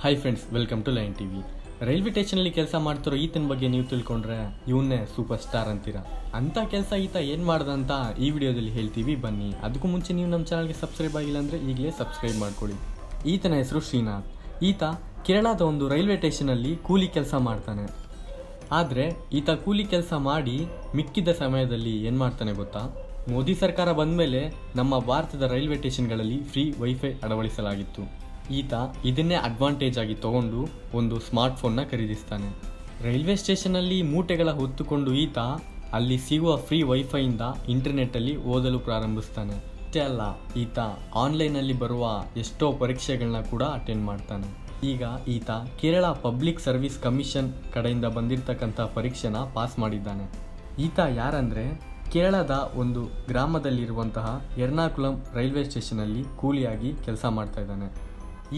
Hi friends, welcome to Line TV. Railway ಸ್ಟೇಷನಲ್ಲಿ ಕೆಲಸ ಮಾಡ್ತಿರೋ ಈತನ ಬಗ್ಗೆ ನೀವು ತಿಳ್ಕೊಂಡ್ರೆ ಇವನ್ನೇ ಸೂಪರ್ ಸ್ಟಾರ್ ಅಂತೀರಾ. ಅಂಥ ಕೆಲಸ ಈತ ಏನು ಮಾಡ್ದ ಅಂತ ಈ ವಿಡಿಯೋದಲ್ಲಿ ಹೇಳ್ತೀವಿ, ಬನ್ನಿ. ಅದಕ್ಕೂ ಮುಂಚೆ ನೀವು ನಮ್ಮ ಚಾನಲ್ಗೆ ಸಬ್ಸ್ಕ್ರೈಬ್ ಆಗಿಲ್ಲ ಅಂದರೆ ಈಗಲೇ ಸಬ್ಸ್ಕ್ರೈಬ್ ಮಾಡ್ಕೊಳ್ಳಿ. ಈತನ ಹೆಸರು ಶ್ರೀನಾಥ್. ಈತ ಕೇರಳದ ಒಂದು ರೈಲ್ವೆ ಸ್ಟೇಷನಲ್ಲಿ ಕೂಲಿ ಕೆಲಸ ಮಾಡ್ತಾನೆ. ಆದರೆ ಈತ ಕೂಲಿ ಕೆಲಸ ಮಾಡಿ ಮಿಕ್ಕಿದ ಸಮಯದಲ್ಲಿ ಏನು ಮಾಡ್ತಾನೆ ಗೊತ್ತಾ? ಮೋದಿ ಸರ್ಕಾರ ಬಂದ ಮೇಲೆ ನಮ್ಮ ಭಾರತದ ರೈಲ್ವೆ ಸ್ಟೇಷನ್ಗಳಲ್ಲಿ ಫ್ರೀ ವೈಫೈ ಅಳವಡಿಸಲಾಗಿತ್ತು. ಈತ ಇದನ್ನೇ ಅಡ್ವಾಂಟೇಜ್ ಆಗಿ ತಗೊಂಡು ಒಂದು ಸ್ಮಾರ್ಟ್ಫೋನ್ನ ಖರೀದಿಸ್ತಾನೆ. ರೈಲ್ವೆ ಸ್ಟೇಷನ್ನಲ್ಲಿ ಮೂಟೆಗಳ ಹೊತ್ತುಕೊಂಡು ಈತ ಅಲ್ಲಿ ಸಿಗುವ ಫ್ರೀ ವೈಫೈಯಿಂದ ಇಂಟರ್ನೆಟ್ಟಲ್ಲಿ ಓದಲು ಪ್ರಾರಂಭಿಸ್ತಾನೆ. ಅಷ್ಟೇ ಅಲ್ಲ, ಈತ ಆನ್ಲೈನಲ್ಲಿ ಬರುವ ಎಷ್ಟೋ ಪರೀಕ್ಷೆಗಳನ್ನ ಕೂಡ ಅಟೆಂಡ್ ಮಾಡ್ತಾನೆ. ಈಗ ಈತ ಕೇರಳ ಪಬ್ಲಿಕ್ ಸರ್ವಿಸ್ ಕಮಿಷನ್ ಕಡೆಯಿಂದ ಬಂದಿರತಕ್ಕಂಥ ಪರೀಕ್ಷೆನ ಪಾಸ್ ಮಾಡಿದ್ದಾನೆ. ಈತ ಯಾರಂದರೆ ಕೇರಳದ ಒಂದು ಗ್ರಾಮದಲ್ಲಿರುವಂತಹ ಎರ್ನಾಕುಲಂ ರೈಲ್ವೆ ಸ್ಟೇಷನಲ್ಲಿ ಕೂಲಿಯಾಗಿ ಕೆಲಸ ಮಾಡ್ತಾ ಇದ್ದಾನೆ.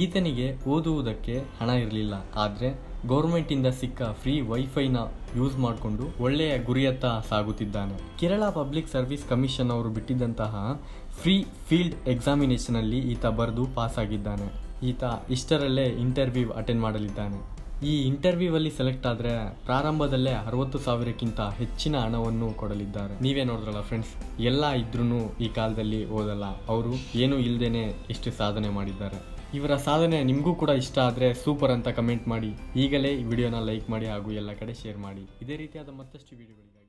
ಈತನಿಗೆ ಓದುವುದಕ್ಕೆ ಹಣ ಇರಲಿಲ್ಲ, ಆದರೆ ಗೌರ್ಮೆಂಟಿಂದ ಸಿಕ್ಕ ಫ್ರೀ ವೈಫೈನ ಯೂಸ್ ಮಾಡಿಕೊಂಡು ಒಳ್ಳೆಯ ಗುರಿಯತ್ತ ಸಾಗುತ್ತಿದ್ದಾನೆ. ಕೇರಳ ಪಬ್ಲಿಕ್ ಸರ್ವಿಸ್ ಕಮಿಷನ್ ಅವರು ಬಿಟ್ಟಿದ್ದಂತಹ ಫ್ರೀ ಫೀಲ್ಡ್ ಎಕ್ಸಾಮಿನೇಷನಲ್ಲಿ ಈತ ಬರೆದು ಪಾಸ್ ಆಗಿದ್ದಾನೆ. ಈತ ಇಷ್ಟರಲ್ಲೇ ಇಂಟರ್ವ್ಯೂ ಅಟೆಂಡ್ ಮಾಡಲಿದ್ದಾನೆ. ಈ ಇಂಟರ್ವ್ಯೂವಲ್ಲಿ ಸೆಲೆಕ್ಟ್ ಆದರೆ ಪ್ರಾರಂಭದಲ್ಲೇ 60,000ಕ್ಕಿಂತ ಹೆಚ್ಚಿನ ಹಣವನ್ನು ಕೊಡಲಿದ್ದಾರೆ. ನೀವೇ ನೋಡಿದ್ರಲ್ಲ ಫ್ರೆಂಡ್ಸ್, ಎಲ್ಲ ಇದ್ರೂ ಈ ಕಾಲದಲ್ಲಿ ಓದಲ್ಲ. ಅವರು ಏನೂ ಇಲ್ಲದೇನೆ ಎಷ್ಟು ಸಾಧನೆ ಮಾಡಿದ್ದಾರೆ. ಇವರ ಸಾಧನೆ ನಿಮಗೂ ಕೂಡ ಇಷ್ಟ ಆದರೆ ಸೂಪರ್ ಅಂತ ಕಮೆಂಟ್ ಮಾಡಿ. ಈಗಲೇ ಈ ವಿಡಿಯೋನ ಲೈಕ್ ಮಾಡಿ ಹಾಗೂ ಎಲ್ಲ ಕಡೆ ಶೇರ್ ಮಾಡಿ. ಇದೇ ರೀತಿಯಾದ ಮತ್ತಷ್ಟು ವಿಡಿಯೋಗಳಿಗಾಗಿ